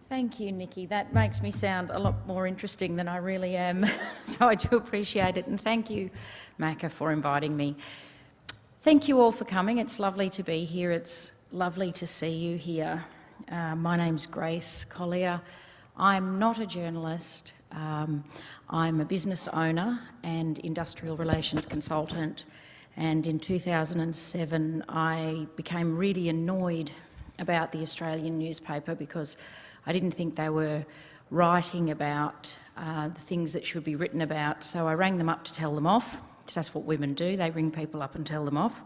Thank you, Nikki. That makes me sound a lot more interesting than I really am. So I do appreciate it. And thank you, Macca, for inviting me. Thank you all for coming. It's lovely to be here. It's lovely to see you here. My name's Grace Collier. I'm not a journalist. I'm a business owner and industrial relations consultant. And in 2007, I became really annoyed about the Australian newspaper because I didn't think they were writing about the things that should be written about. So I rang them up to tell them off, because that's what women do. They ring people up and tell them off.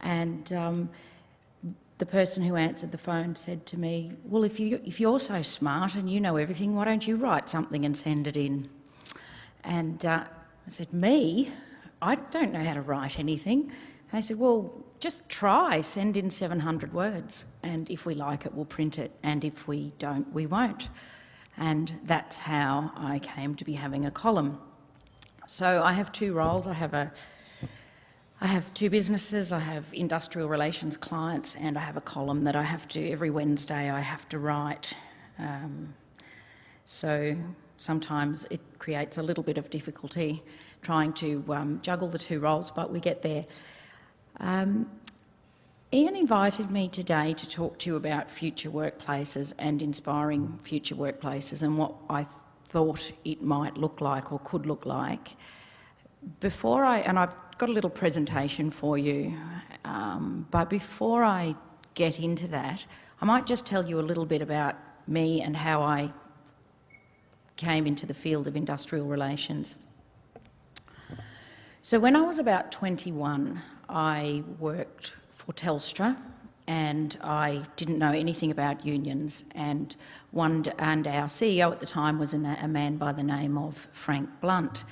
And the person who answered the phone said to me, well, if you're so smart and you know everything, why don't you write something and send it in? And I said, me? I don't know how to write anything. And they said, well, just try, send in 700 words, and if we like it, we'll print it, and if we don't, we won't. And that's how I came to be having a column. So I have two roles. I have two businesses. I have industrial relations clients, and I have a column that I have to, every Wednesday I have to write. So sometimes it creates a little bit of difficulty trying to juggle the two roles, but we get there. Ian invited me today to talk to you about future workplaces and inspiring future workplaces and what I thought it might look like or could look like. And I've got a little presentation for you, but before I get into that, I might just tell you a little bit about me and how I came into the field of industrial relations. So when I was about 21, I worked for Telstra and I didn't know anything about unions, and our CEO at the time was a man by the name of Frank Blunt,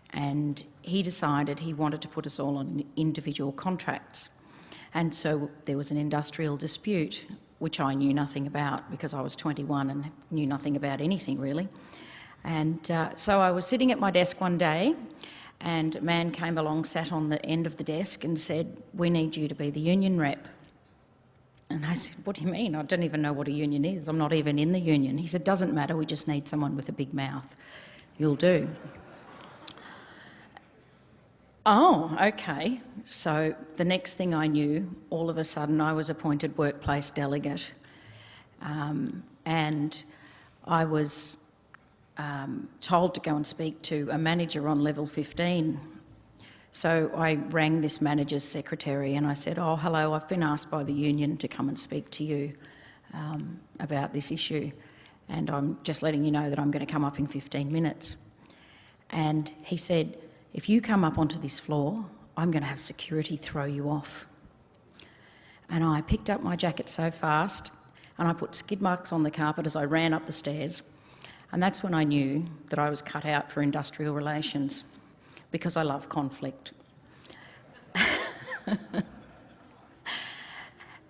and he decided he wanted to put us all on individual contracts. And so there was an industrial dispute, which I knew nothing about because I was 21 and knew nothing about anything really. And so I was sitting at my desk one day, and a man came along, sat on the end of the desk and said, we need you to be the union rep. And I said, what do you mean? I don't even know what a union is. I'm not even in the union. He said, doesn't matter, we just need someone with a big mouth. You'll do. Oh, okay. So the next thing I knew, all of a sudden I was appointed workplace delegate. And I was told to go and speak to a manager on level 15. So I rang this manager's secretary and I said, oh, hello, I've been asked by the union to come and speak to you about this issue, and I'm just letting you know that I'm going to come up in 15 minutes. And he said, if you come up onto this floor, I'm going to have security throw you off. And I picked up my jacket so fast and I put skid marks on the carpet as I ran up the stairs. And that's when I knew that I was cut out for industrial relations, because I love conflict.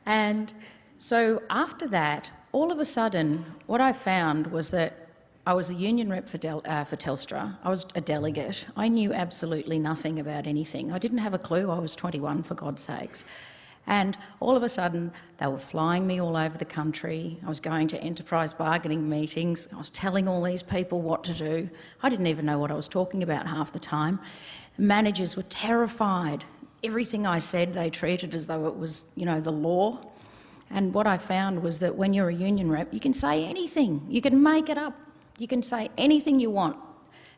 And so after that, all of a sudden, what I found was that I was a union rep for Telstra. I was a delegate. I knew absolutely nothing about anything. I didn't have a clue. I was 21, for God's sakes. And all of a sudden, they were flying me all over the country. I was going to enterprise bargaining meetings. I was telling all these people what to do. I didn't even know what I was talking about half the time. Managers were terrified. Everything I said, they treated as though it was, you know, the law. And what I found was that when you're a union rep, you can say anything. You can make it up. You can say anything you want.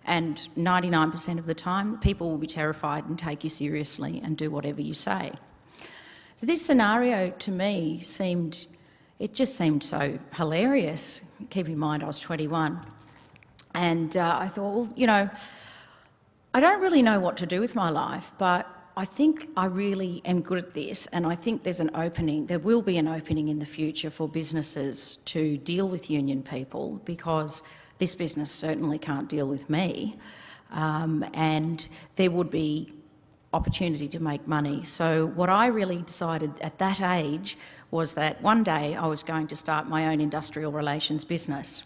And 99% of the time, people will be terrified and take you seriously and do whatever you say. So this scenario to me seemed so hilarious. Keep in mind I was 21. And I thought, well, you know, I don't really know what to do with my life, but I think I really am good at this, and I think there's an opening, there will be an opening in the future for businesses to deal with union people, because this business certainly can't deal with me, and there would be opportunity to make money. So what I really decided at that age was that one day I was going to start my own industrial relations business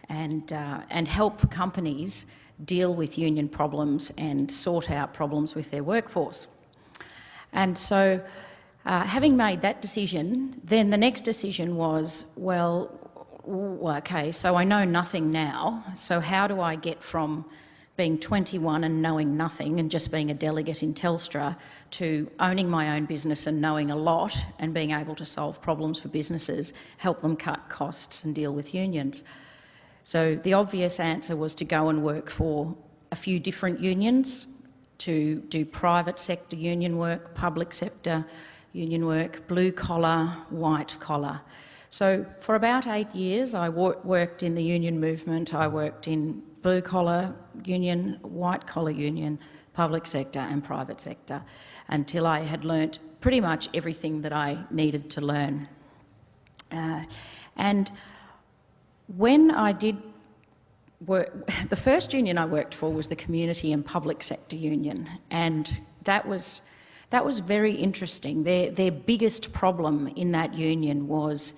and help companies deal with union problems and sort out problems with their workforce. And so having made that decision, then the next decision was, well, okay, so I know nothing now, so how do I get from being 21 and knowing nothing and just being a delegate in Telstra to owning my own business and knowing a lot and being able to solve problems for businesses, help them cut costs and deal with unions? So the obvious answer was to go and work for a few different unions, to do private sector union work, public sector union work, blue collar, white collar. So for about 8 years I worked in the union movement. I worked in blue collar union, white collar union, public sector and private sector, until I had learnt pretty much everything that I needed to learn. And when I did work, the first union I worked for was the community and public sector union, and that was very interesting. Their biggest problem in that union was,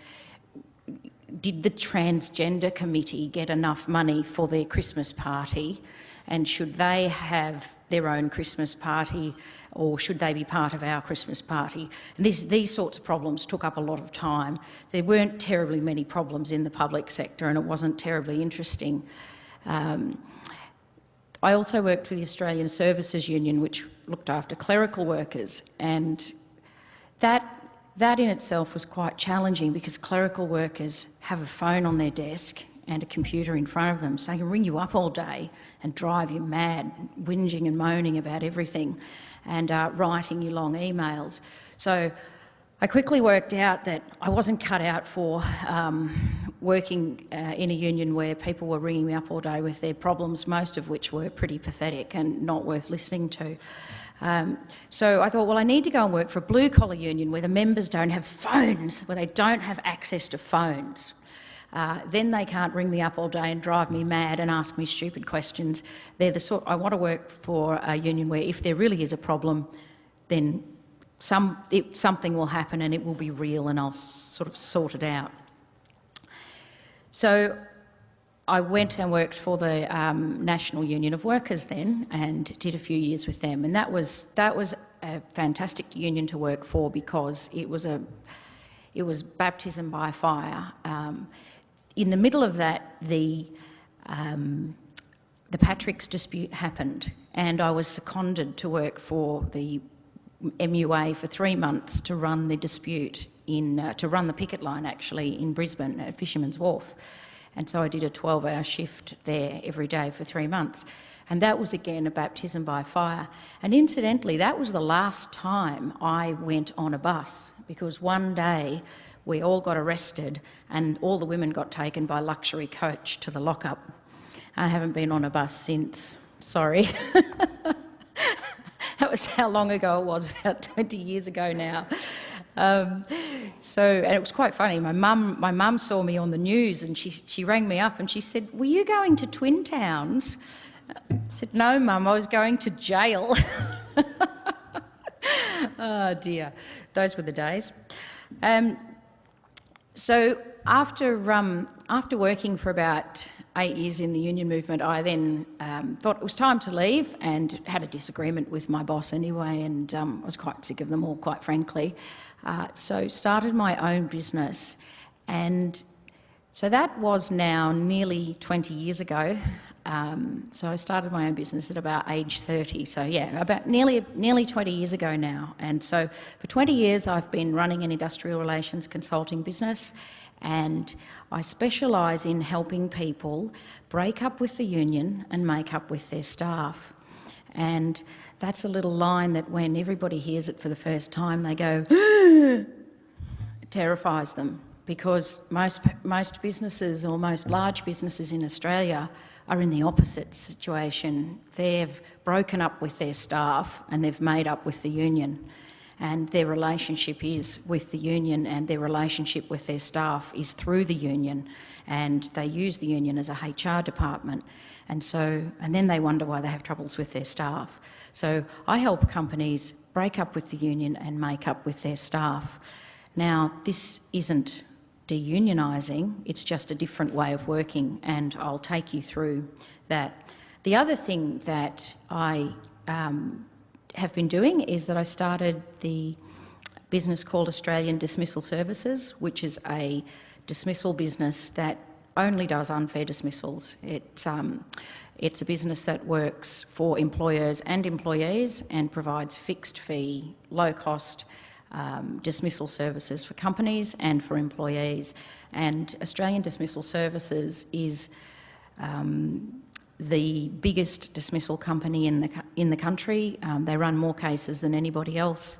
did the transgender committee get enough money for their Christmas party, and should they have their own Christmas party, or should they be part of our Christmas party? And these sorts of problems took up a lot of time. There weren't terribly many problems in the public sector, and it wasn't terribly interesting. I also worked for the Australian Services Union, which looked after clerical workers, and that in itself was quite challenging, because clerical workers have a phone on their desk and a computer in front of them, so they can ring you up all day and drive you mad, whinging and moaning about everything and writing you long emails. So I quickly worked out that I wasn't cut out for working in a union where people were ringing me up all day with their problems, most of which were pretty pathetic and not worth listening to. So I thought, well, I need to go and work for a blue-collar union where the members don't have phones, where they don't have access to phones. Then they can't ring me up all day and drive me mad and ask me stupid questions. They're the sort. I want to work for a union where if there really is a problem, then something will happen and it will be real, and I'll sort of sort it out. So I went and worked for the National Union of Workers then, and did a few years with them, and that was a fantastic union to work for, because it was baptism by fire. In the middle of that, the Patrick's dispute happened, and I was seconded to work for the MUA for 3 months to run the dispute to run the picket line actually in Brisbane at Fisherman's Wharf. And so I did a 12-hour shift there every day for 3 months. And that was again a baptism by fire. And incidentally, that was the last time I went on a bus, because one day we all got arrested and all the women got taken by luxury coach to the lockup. I haven't been on a bus since, sorry. That was how long ago it was, about 20 years ago now. And it was quite funny. My mum saw me on the news, and she rang me up and she said, "Were you going to Twin Towns?" I said, "No, Mum, I was going to jail." Oh dear, those were the days. So after working for about 8 years in the union movement, I then thought it was time to leave, and had a disagreement with my boss anyway, and I was quite sick of them all, quite frankly. So started my own business, and so that was now nearly 20 years ago. So I started my own business at about age 30, so yeah, about nearly 20 years ago now. And so for 20 years I've been running an industrial relations consulting business, and I specialise in helping people break up with the union and make up with their staff. And that's a little line that when everybody hears it for the first time, they go, it terrifies them, because most businesses, or most large businesses in Australia, are in the opposite situation. They've broken up with their staff and they've made up with the union. And their relationship is with the union, and their relationship with their staff is through the union, and they use the union as a HR department. And then they wonder why they have troubles with their staff. So I help companies break up with the union and make up with their staff. Now, this isn't deunionising, it's just a different way of working, and I'll take you through that. The other thing that I have been doing is that I started the business called Australian Dismissal Services, which is a dismissal business that only does unfair dismissals. It's a business that works for employers and employees and provides fixed fee, low cost dismissal services for companies and for employees. And Australian Dismissal Services is the biggest dismissal company in the country. They run more cases than anybody else,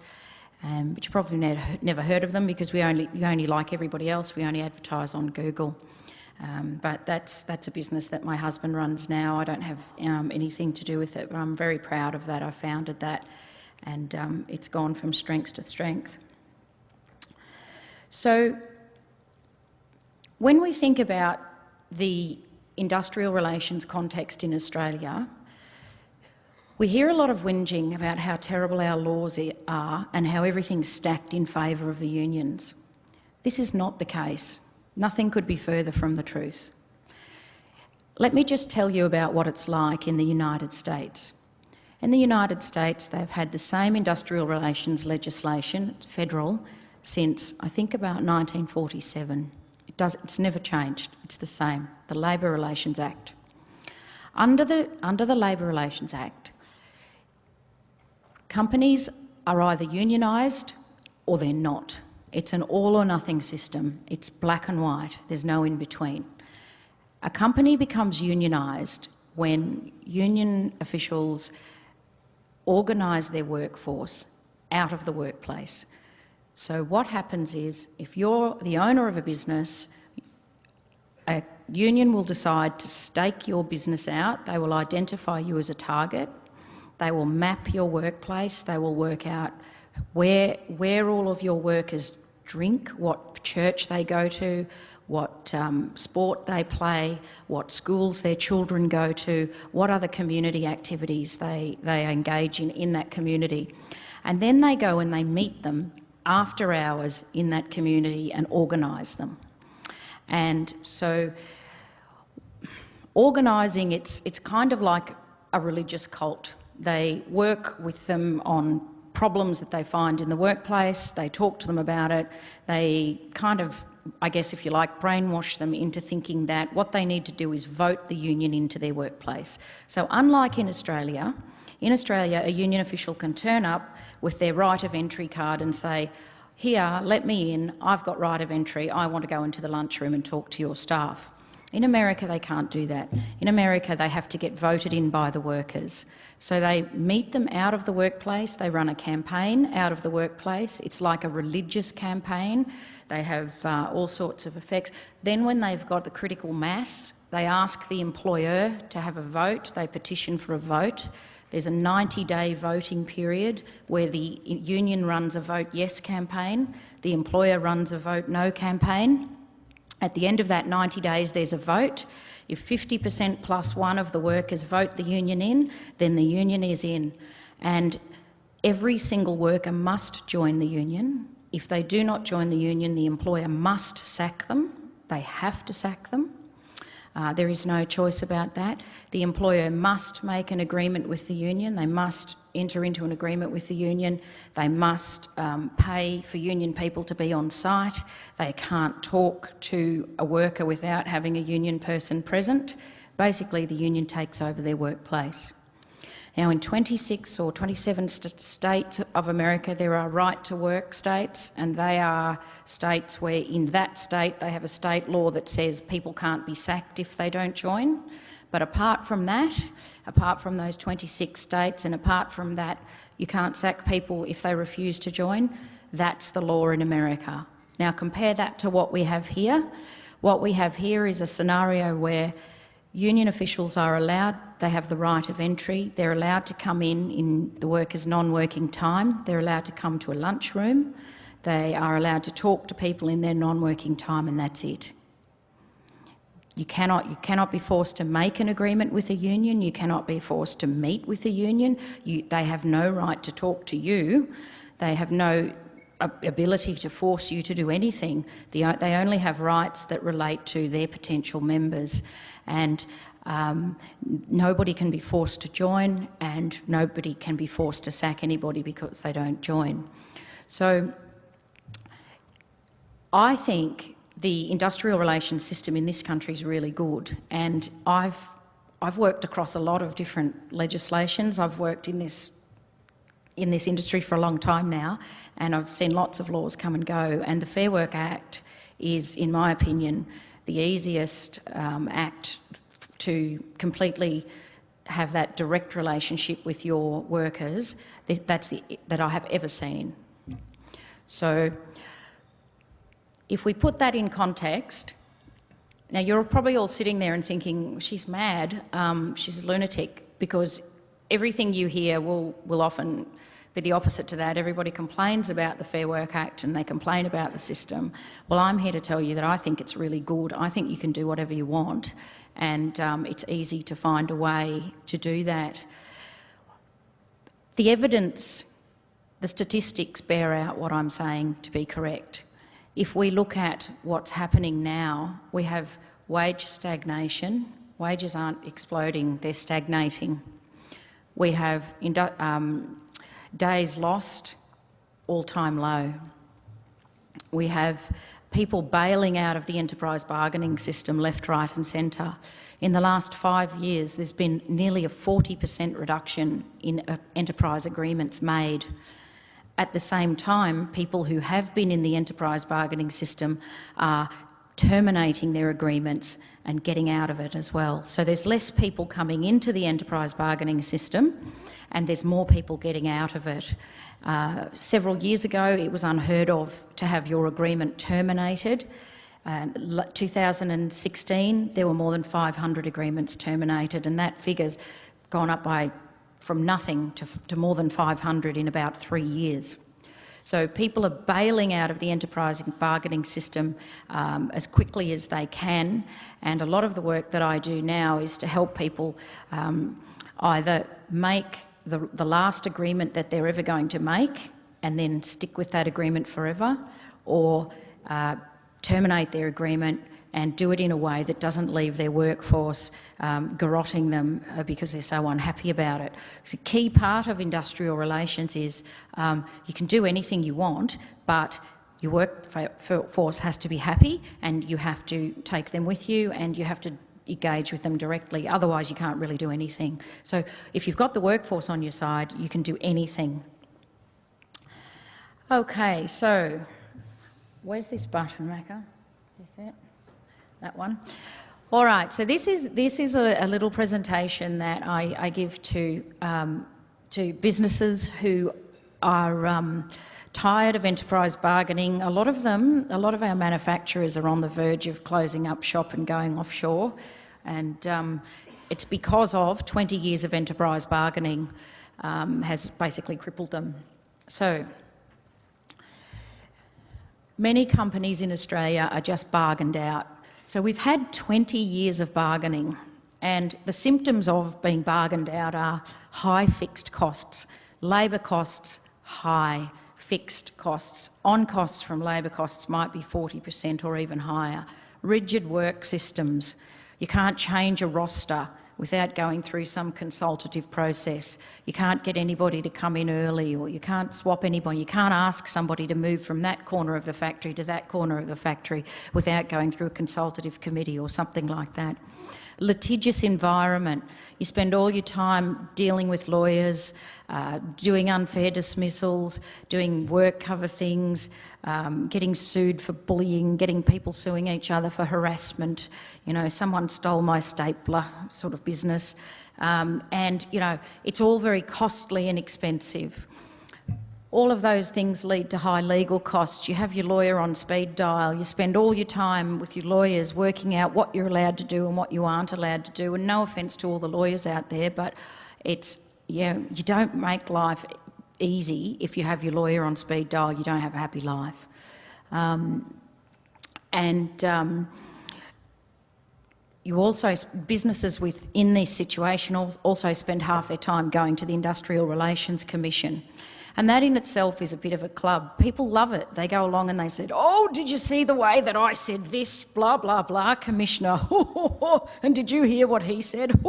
but you probably never heard of them because you only like everybody else, we only advertise on Google. But that's a business that my husband runs now. I don't have anything to do with it, but I'm very proud of that. I founded that, and it's gone from strength to strength. So when we think about the industrial relations context in Australia, we hear a lot of whinging about how terrible our laws are and how everything's stacked in favour of the unions. This is not the case. Nothing could be further from the truth. Let me just tell you about what it's like in the United States. In the United States, they've had the same industrial relations legislation, federal, since I think about 1947. It's never changed. It's the same, the Labour Relations Act. Under the Labour Relations Act, companies are either unionised or they're not. It's an all or nothing system. It's black and white. There's no in between. A company becomes unionised when union officials organise their workforce out of the workplace. So what happens is, if you're the owner of a business, a union will decide to stake your business out. They will identify you as a target. They will map your workplace. They will work out where all of your workers drink, what church they go to, what sport they play, what schools their children go to, what other community activities they engage in that community. And then they go and they meet them after hours in that community and organise them. And so organising, it's kind of like a religious cult. They work with them on problems that they find in the workplace, they talk to them about it, they kind of, I guess if you like, brainwash them into thinking that what they need to do is vote the union into their workplace. So unlike in Australia, a union official can turn up with their right of entry card and say, here, let me in, I've got right of entry, I want to go into the lunchroom and talk to your staff. In America, they can't do that. In America, they have to get voted in by the workers. So they meet them out of the workplace, they run a campaign out of the workplace. It's like a religious campaign. They have all sorts of effects. Then when they've got the critical mass, they ask the employer to have a vote, they petition for a vote. There's a 90-day voting period where the union runs a vote yes campaign, the employer runs a vote no campaign. At the end of that 90 days, there's a vote. If 50% plus one of the workers vote the union in, then the union is in. And every single worker must join the union. If they do not join the union, the employer must sack them. They have to sack them. There is no choice about that. The employer must make an agreement with the union. They must enter into an agreement with the union. They must pay for union people to be on site. They can't talk to a worker without having a union person present. Basically, the union takes over their workplace. Now, in 26 or 27 states of America, there are right-to-work states, and they are states where in that state they have a state law that says people can't be sacked if they don't join. But apart from that, apart from those 26 states, and apart from that, you can't sack people if they refuse to join. That's the law in America. Now, compare that to what we have here. What we have here is a scenario where union officials are allowed, they have the right of entry, they're allowed to come in the workers' non-working time, they're allowed to come to a lunchroom, they are allowed to talk to people in their non-working time, and that's it. You cannot be forced to make an agreement with a union, you cannot be forced to meet with a union, they have no right to talk to you, they have no ability to force you to do anything. They only have rights that relate to their potential members, and nobody can be forced to join, and nobody can be forced to sack anybody because they don't join. So I think the industrial relations system in this country is really good, and I've worked across a lot of different legislations. I've worked in this industry for a long time now, and I've seen lots of laws come and go, and the Fair Work Act is, in my opinion, the easiest act to completely have that direct relationship with your workers that I have ever seen. So if we put that in context, now you're probably all sitting there and thinking, she's mad, she's a lunatic, because everything you hear will often be the opposite to that. Everybody complains about the Fair Work Act and they complain about the system. Well, I'm here to tell you that I think it's really good. I think you can do whatever you want, and it's easy to find a way to do that. The evidence, the statistics bear out what I'm saying to be correct. If we look at what's happening now, we have wage stagnation. Wages aren't exploding, they're stagnating. We have days lost, all-time low. We have people bailing out of the enterprise bargaining system left, right and centre. In the last 5 years, there's been nearly a 40% reduction in enterprise agreements made. At the same time, people who have been in the enterprise bargaining system are terminating their agreements and getting out of it as well. So there's less people coming into the enterprise bargaining system, and there's more people getting out of it. Several years ago, it was unheard of to have your agreement terminated. 2016, there were more than 500 agreements terminated, and that figure's gone up from nothing to more than 500 in about 3 years. So people are bailing out of the enterprise bargaining system as quickly as they can, and a lot of the work that I do now is to help people either make the last agreement that they're ever going to make and then stick with that agreement forever, or terminate their agreement and do it in a way that doesn't leave their workforce garrotting them because they're so unhappy about it. So a key part of industrial relations is you can do anything you want, but your workforce has to be happy, and you have to take them with you, and you have to engage with them directly. Otherwise, you can't really do anything. So if you've got the workforce on your side, you can do anything. Okay, so where's this button, Macca? Is this it? That one. All right, so this is a little presentation that I give to businesses who are tired of enterprise bargaining. A lot of our manufacturers are on the verge of closing up shop and going offshore, and it's because of 20 years of enterprise bargaining has basically crippled them. So many companies in Australia are just bargained out. So we've had 20 years of bargaining, and the symptoms of being bargained out are high fixed costs, labour costs high, fixed costs, on costs from labour costs might be 40% or even higher, rigid work systems. You can't change a roster without going through some consultative process. You can't get anybody to come in early, or you can't swap anybody. You can't ask somebody to move from that corner of the factory to that corner of the factory without going through a consultative committee or something like that. Litigious environment. You spend all your time dealing with lawyers, doing unfair dismissals, doing work cover things, getting sued for bullying, getting people suing each other for harassment. You know, someone stole my stapler sort of business. And, you know, it's all very costly and expensive. All of those things lead to high legal costs. You have your lawyer on speed dial. You spend all your time with your lawyers working out what you're allowed to do and what you aren't allowed to do. And no offence to all the lawyers out there, but it's, yeah, you don't make life easy if you have your lawyer on speed dial. You don't have a happy life. You also, businesses within this situation also spend half their time going to the Industrial Relations Commission. And that in itself is a bit of a club. People love it. They go along and they said, "Oh, did you see the way that I said this, blah, blah, blah, Commissioner, and did you hear what he said,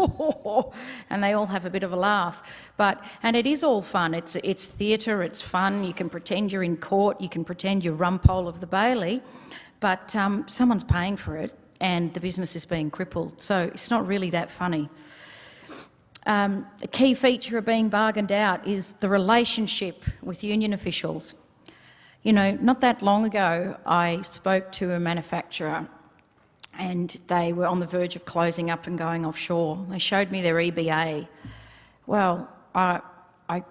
and they all have a bit of a laugh. And it is all fun. It's theatre, it's fun. You can pretend you're in court, you can pretend you're rumpole of the Bailey, but someone's paying for it and the business is being crippled. So it's not really that funny. A key feature of being bargained out is the relationship with union officials. You know, not that long ago, I spoke to a manufacturer and they were on the verge of closing up and going offshore. They showed me their EBA. Well, I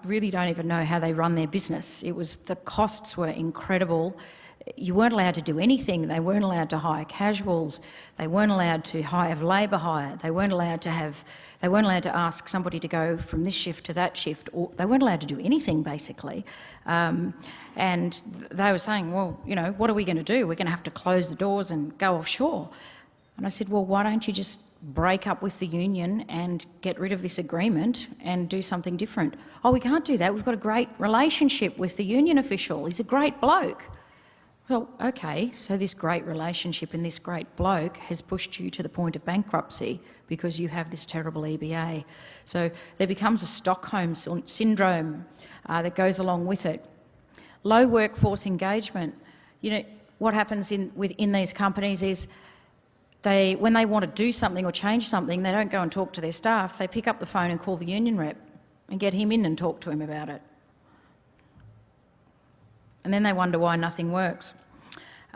really don't even know how they run their business. The costs were incredible. You weren't allowed to do anything. They weren't allowed to hire casuals. They weren't allowed to have labour hire. They weren't allowed to ask somebody to go from this shift to that shift. Or they weren't allowed to do anything, basically. And they were saying, well, you know, what are we going to do? We're going to have to close the doors and go offshore. And I said, well, why don't you just break up with the union and get rid of this agreement and do something different? Oh, we can't do that. We've got a great relationship with the union official. He's a great bloke. Well, okay, so this great relationship and this great bloke has pushed you to the point of bankruptcy because you have this terrible EBA. So there becomes a Stockholm syndrome that goes along with it. Low workforce engagement. You know, what happens within these companies is when they want to do something or change something, they don't go and talk to their staff. They pick up the phone and call the union rep and get him in and talk to him about it. And then they wonder why nothing works.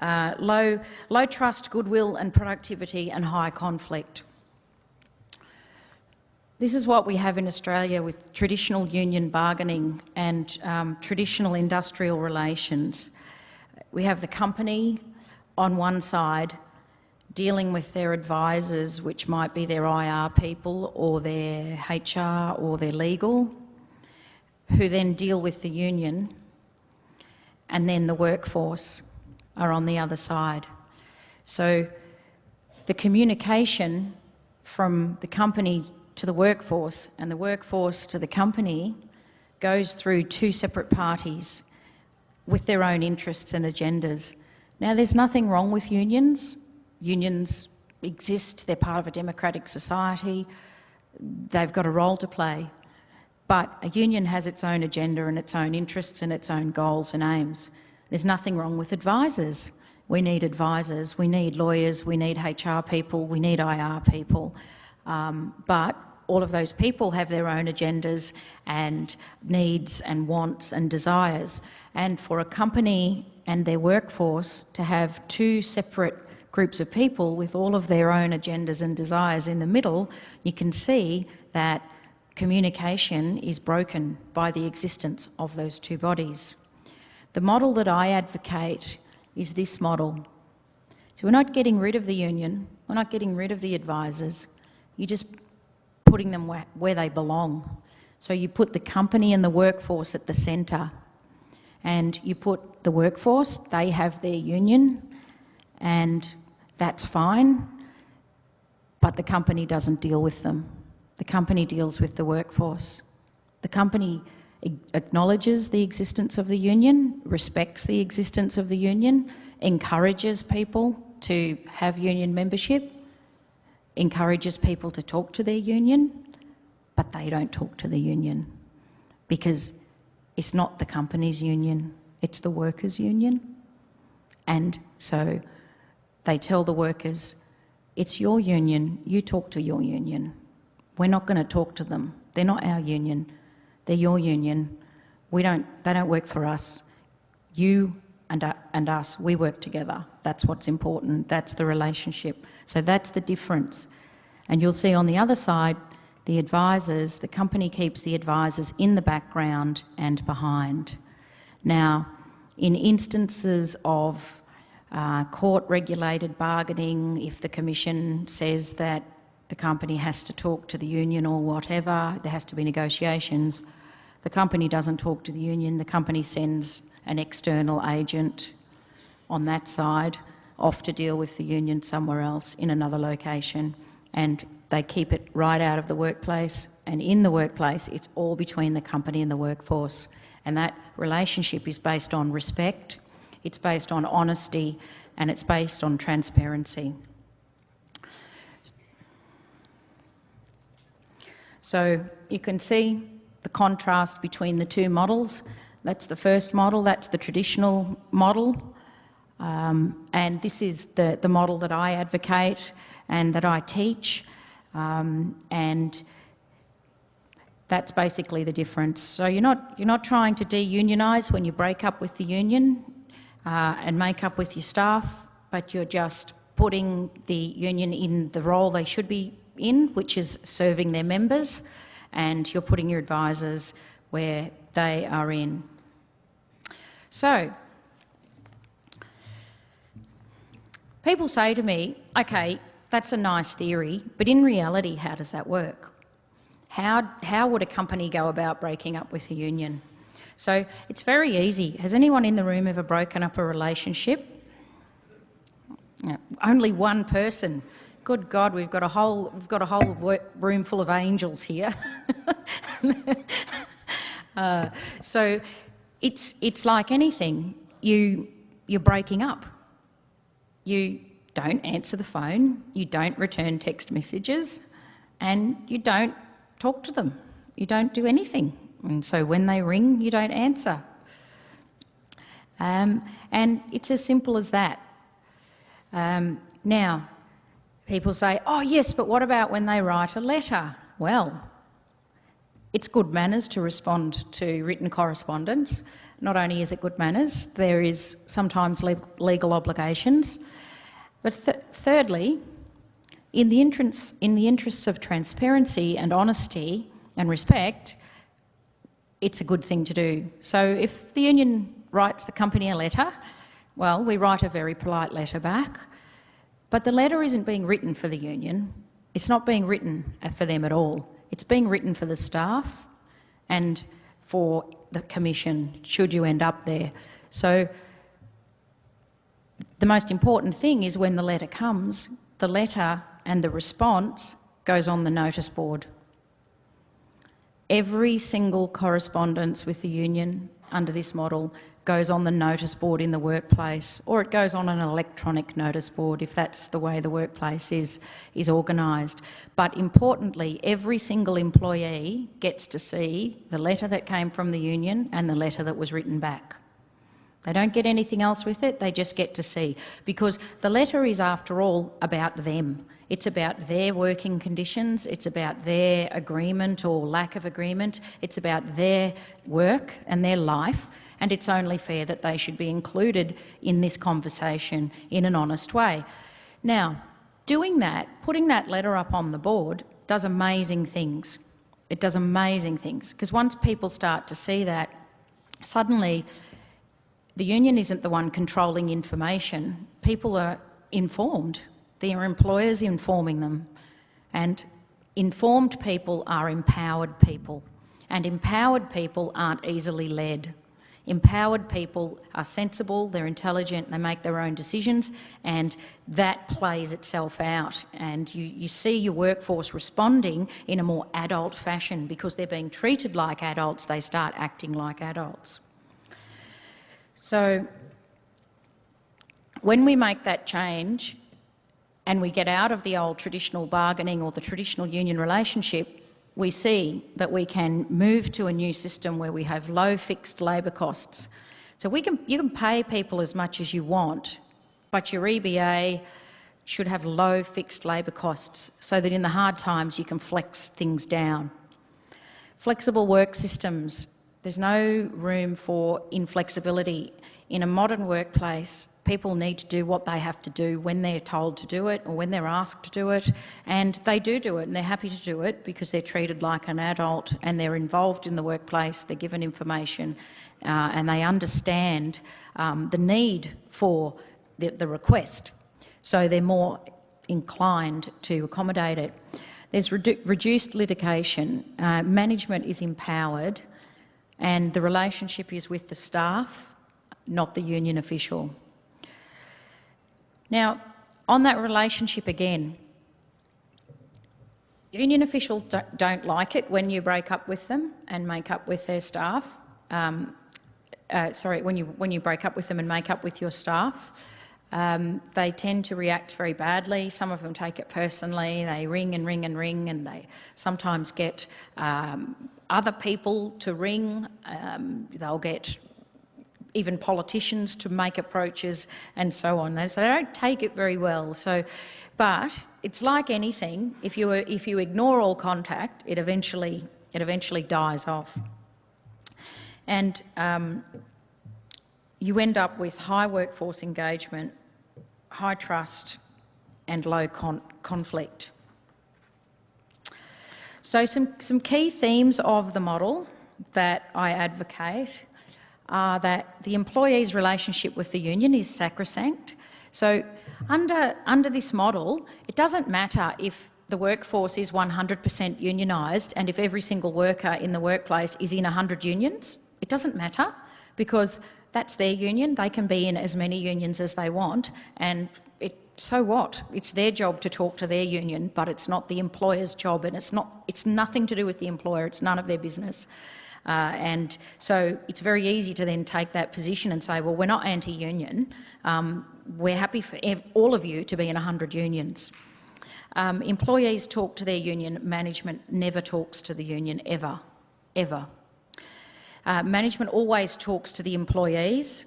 Low trust, goodwill and productivity and high conflict. This is what we have in Australia with traditional union bargaining and traditional industrial relations. We have the company on one side dealing with their advisors, which might be their IR people or their HR or their legal, who then deal with the union, and then the workforce are on the other side. So the communication from the company to the workforce and the workforce to the company goes through two separate parties with their own interests and agendas. Now, there's nothing wrong with unions. Unions exist, they're part of a democratic society, they've got a role to play. But a union has its own agenda and its own interests and its own goals and aims. There's nothing wrong with advisors. We need advisors, we need lawyers, we need HR people, we need IR people. But all of those people have their own agendas and needs and wants and desires. And for a company and their workforce to have two separate groups of people with all of their own agendas and desires in the middle, you can see that communication is broken by the existence of those two bodies. The model that I advocate is this model. So we're not getting rid of the union, we're not getting rid of the advisors, you're just putting them where they belong. So you put the company and the workforce at the centre, and you put the workforce, they have their union, and that's fine, but the company doesn't deal with them. The company deals with the workforce. The company acknowledges the existence of the union, respects the existence of the union, encourages people to have union membership, encourages people to talk to their union, but they don't talk to the union because it's not the company's union, it's the workers' union. And so they tell the workers, it's your union, you talk to your union. We're not going to talk to them. They're not our union, they're your union. They don't work for us. You and us, we work together. That's what's important, that's the relationship. So that's the difference. And you'll see on the other side, the advisors, the company keeps the advisors in the background and behind. Now, in instances of court-regulated bargaining, if the Commission says that the company has to talk to the union or whatever, there has to be negotiations, the company doesn't talk to the union, the company sends an external agent on that side off to deal with the union somewhere else in another location, and they keep it right out of the workplace, and in the workplace it's all between the company and the workforce, and that relationship is based on respect, it's based on honesty, and it's based on transparency. So you can see the contrast between the two models. That's the first model, that's the traditional model. And this is the model that I advocate and that I teach, and that's basically the difference. So you're not trying to de-unionise when you break up with the union and make up with your staff, but you're just putting the union in the role they should be in, which is serving their members, and you're putting your advisors where they are in. So, people say to me, okay, that's a nice theory, but in reality, how does that work? How would a company go about breaking up with a union? So it's very easy. Has anyone in the room ever broken up a relationship? No, only one person. Good God, we've got a whole room full of angels here. So it's like anything. You're breaking up. You don't answer the phone, you don't return text messages, and you don't talk to them. You don't do anything. And so when they ring, you don't answer. And it's as simple as that. Now, people say, oh yes, but what about when they write a letter? Well, it's good manners to respond to written correspondence. Not only is it good manners, there is sometimes legal obligations. But thirdly, in the interests of transparency and honesty and respect, it's a good thing to do. So if the union writes the company a letter, well, we write a very polite letter back, but the letter isn't being written for the union. It's not being written for them at all. It's being written for the staff and for the commission, should you end up there. So the most important thing is when the letter comes, the letter and the response goes on the notice board. Every single correspondence with the union under this model goes on the notice board in the workplace, or it goes on an electronic notice board if that's the way the workplace is organised. But importantly, every single employee gets to see the letter that came from the union and the letter that was written back. They don't get anything else with it, they just get to see. Because the letter is, after all, about them. It's about their working conditions, it's about their agreement or lack of agreement, it's about their work and their life, and it's only fair that they should be included in this conversation in an honest way. Now, doing that, putting that letter up on the board, does amazing things. It does amazing things, because once people start to see that, suddenly the union isn't the one controlling information. People are informed. Their employers informing them. And informed people are empowered people. And empowered people aren't easily led. Empowered people are sensible, they're intelligent, they make their own decisions, and that plays itself out. And you see your workforce responding in a more adult fashion. Because they're being treated like adults, they start acting like adults. So when we make that change and we get out of the old traditional bargaining or the traditional union relationship, we see that we can move to a new system where we have low fixed labour costs. So you can pay people as much as you want, but your EBA should have low fixed labour costs so that in the hard times you can flex things down. Flexible work systems. There's no room for inflexibility. In a modern workplace, people need to do what they have to do when they're told to do it or when they're asked to do it, and they do it and they're happy to do it because they're treated like an adult and they're involved in the workplace, they're given information and they understand the need for the request, so they're more inclined to accommodate it. There's reduced litigation, management is empowered, and the relationship is with the staff, not the union official. Now, on that relationship again, union officials don't like it when you break up with them and make up with their staff. When you break up with them and make up with your staff. They tend to react very badly. Some of them take it personally. They ring and ring and ring, and they sometimes get other people to ring. They'll get even politicians to make approaches and so on. So they don't take it very well. So, but it's like anything. If you ignore all contact, it eventually dies off, and you end up with high workforce engagement, high trust, and low conflict. So some key themes of the model that I advocate are that the employee's relationship with the union is sacrosanct. So under this model, it doesn't matter if the workforce is 100% unionised and if every single worker in the workplace is in 100 unions. It doesn't matter, because that's their union. They can be in as many unions as they want, and so what? It's their job to talk to their union, but it's not the employer's job, and it's nothing to do with the employer. It's none of their business. And so it's very easy to then take that position and say, well, we're not anti-union. We're happy for all of you to be in 100 unions. Employees talk to their union. Management never talks to the union, ever, ever. Management always talks to the employees.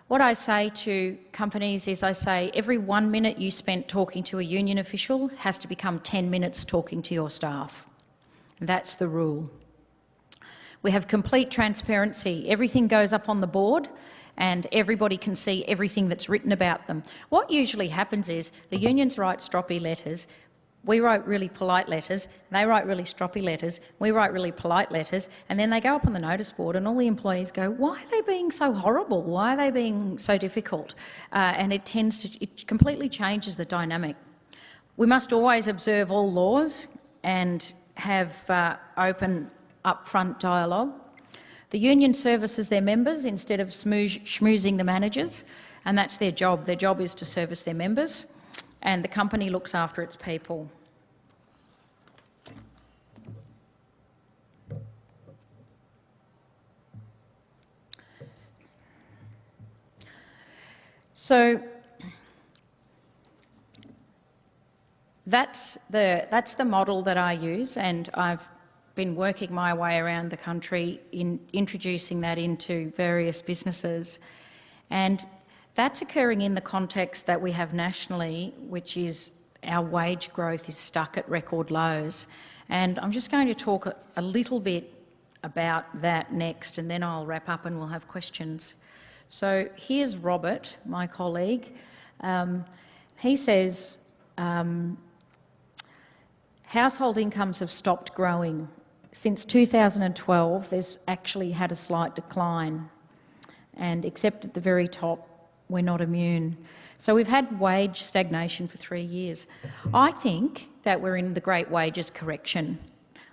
What I say to companies is I say every 1 minute you spent talking to a union official has to become 10 minutes talking to your staff. That's the rule. We have complete transparency. Everything goes up on the board and everybody can see everything that's written about them. What usually happens is the unions write stroppy letters. We write really polite letters, they write really stroppy letters, we write really polite letters, and then they go up on the notice board and all the employees go, why are they being so horrible? Why are they being so difficult? And it completely changes the dynamic. We must always observe all laws and have open, upfront dialogue. The union services their members instead of schmoozing the managers, and that's their job. Their job is to service their members, and the company looks after its people. So that's the model that I use, and I've been working my way around the country in introducing that into various businesses. And that's occurring in the context that we have nationally, which is our wage growth is stuck at record lows. And I'm just going to talk a little bit about that next, and then I'll wrap up and we'll have questions. So here's Robert, my colleague. He says household incomes have stopped growing. Since 2012, there's actually had a slight decline, and except at the very top, we're not immune. So we've had wage stagnation for 3 years. I think that we're in the great wages correction.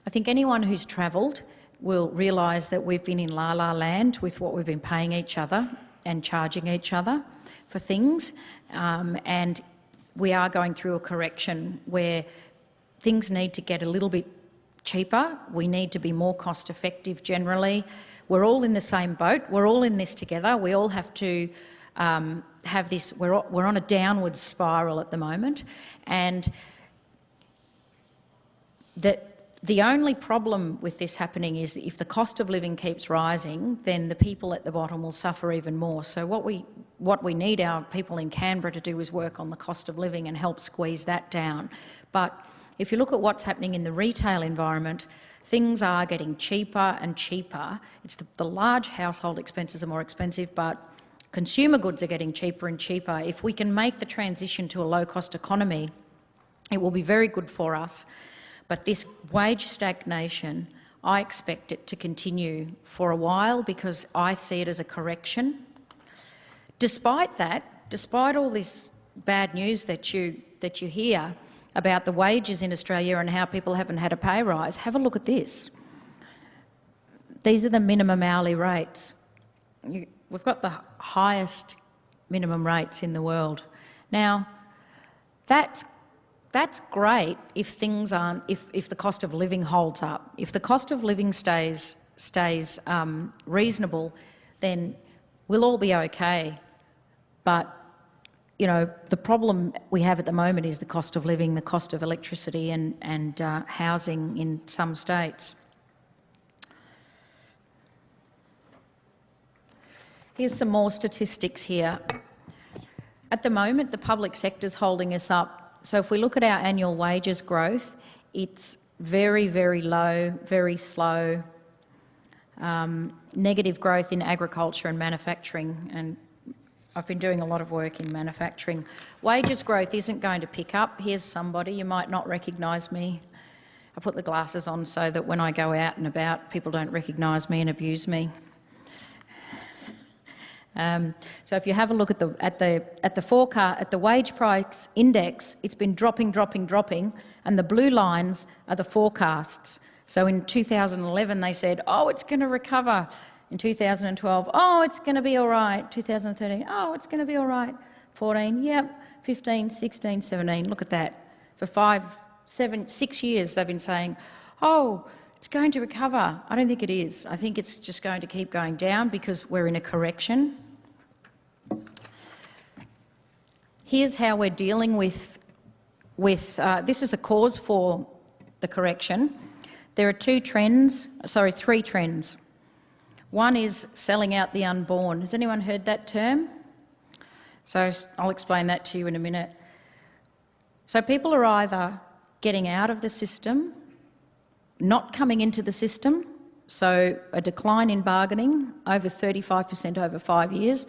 I think anyone who's travelled will realise that we've been in la-la land with what we've been paying each other and charging each other for things, and we are going through a correction where things need to get a little bit cheaper. We need to be more cost effective generally. We're all in the same boat. We're all in this together. We all have to have this. We're on a downward spiral at the moment, and the only problem with this happening is if the cost of living keeps rising, then the people at the bottom will suffer even more. So what we need our people in Canberra to do is work on the cost of living and help squeeze that down. But if you look at what's happening in the retail environment, things are getting cheaper and cheaper. It's the large household expenses are more expensive, but consumer goods are getting cheaper and cheaper. If we can make the transition to a low-cost economy, it will be very good for us. But this wage stagnation, I expect it to continue for a while because I see it as a correction. Despite that, despite all this bad news that you hear about the wages in Australia and how people haven't had a pay rise, have a look at this. These are the minimum hourly rates. We've got the highest minimum rates in the world. Now, that's great if things aren't, if the cost of living holds up. If the cost of living stays reasonable, then we'll all be okay. But you know, the problem we have at the moment is the cost of living, the cost of electricity and housing in some states. Here's some more statistics here. At the moment, the public sector's holding us up. So if we look at our annual wages growth, it's very, very low, very slow. Negative growth in agriculture and manufacturing, and I've been doing a lot of work in manufacturing. Wages growth isn't going to pick up. Here's somebody, you might not recognise me. I put the glasses on so that when I go out and about, people don't recognise me and abuse me. So if you have a look at the wage price index, it's been dropping, and the blue lines are the forecasts. So in 2011 they said, oh, it's going to recover. In 2012, oh, it's going to be all right. 2013, oh, it's going to be all right. 14, yep. 15, 16, 17, look at that. For 5, 7, 6 years they've been saying, oh, it's going to recover. I don't think it is. I think it's just going to keep going down because we're in a correction. Here's how we're dealing with this is a cause for the correction. There are three trends. One is selling out the unborn. Has anyone heard that term? So I'll explain that to you in a minute. So people are either getting out of the system, not coming into the system, so a decline in bargaining over 35% over 5 years,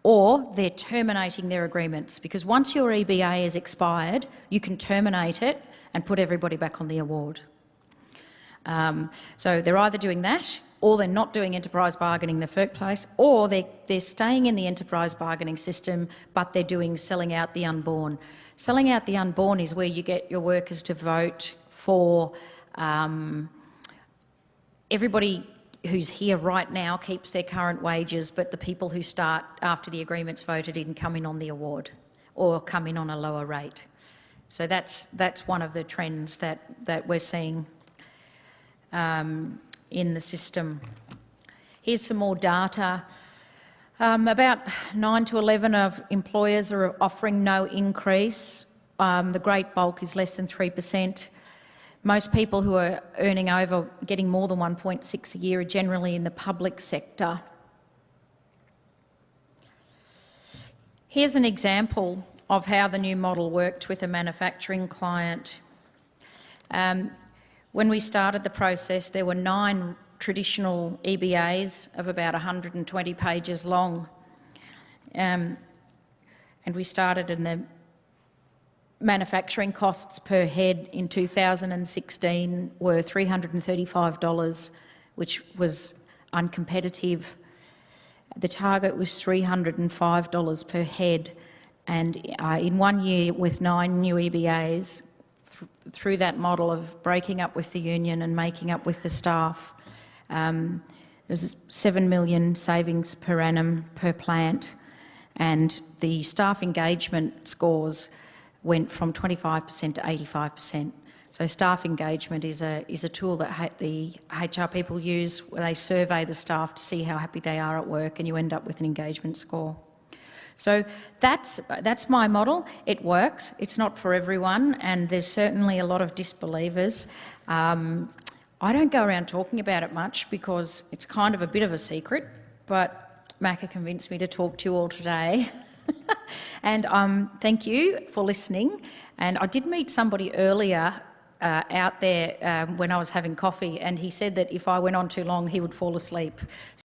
or they're terminating their agreements, because once your EBA is expired, you can terminate it and put everybody back on the award. So they're either doing that, or they're not doing enterprise bargaining in the first place, or they're staying in the enterprise bargaining system, but they're doing selling out the unborn. Selling out the unborn is where you get your workers to vote for everybody who's here right now keeps their current wages, but the people who start after the agreement's voted in come in on the award or come in on a lower rate. So that's one of the trends that we're seeing in the system. Here's some more data. About 9 to 11 of employers are offering no increase. The great bulk is less than 3%. Most people who are earning over, getting more than 1.6 a year are generally in the public sector. Here's an example of how the new model worked with a manufacturing client. When we started the process, there were 9 traditional EBAs of about 120 pages long. And we started in the manufacturing costs per head in 2016 were $335, which was uncompetitive. The target was $305 per head, and in 1 year with 9 new EBAs, through that model of breaking up with the union and making up with the staff, there was 7 million savings per annum per plant, and the staff engagement scores went from 25% to 85%. So staff engagement is a tool that the HR people use where they survey the staff to see how happy they are at work, and you end up with an engagement score. So that's my model. It works. It's not for everyone, and there's certainly a lot of disbelievers. I don't go around talking about it much because it's kind of a bit of a secret, but Macca convinced me to talk to you all today. And thank you for listening. And I did meet somebody earlier out there when I was having coffee, and he said that if I went on too long, he would fall asleep.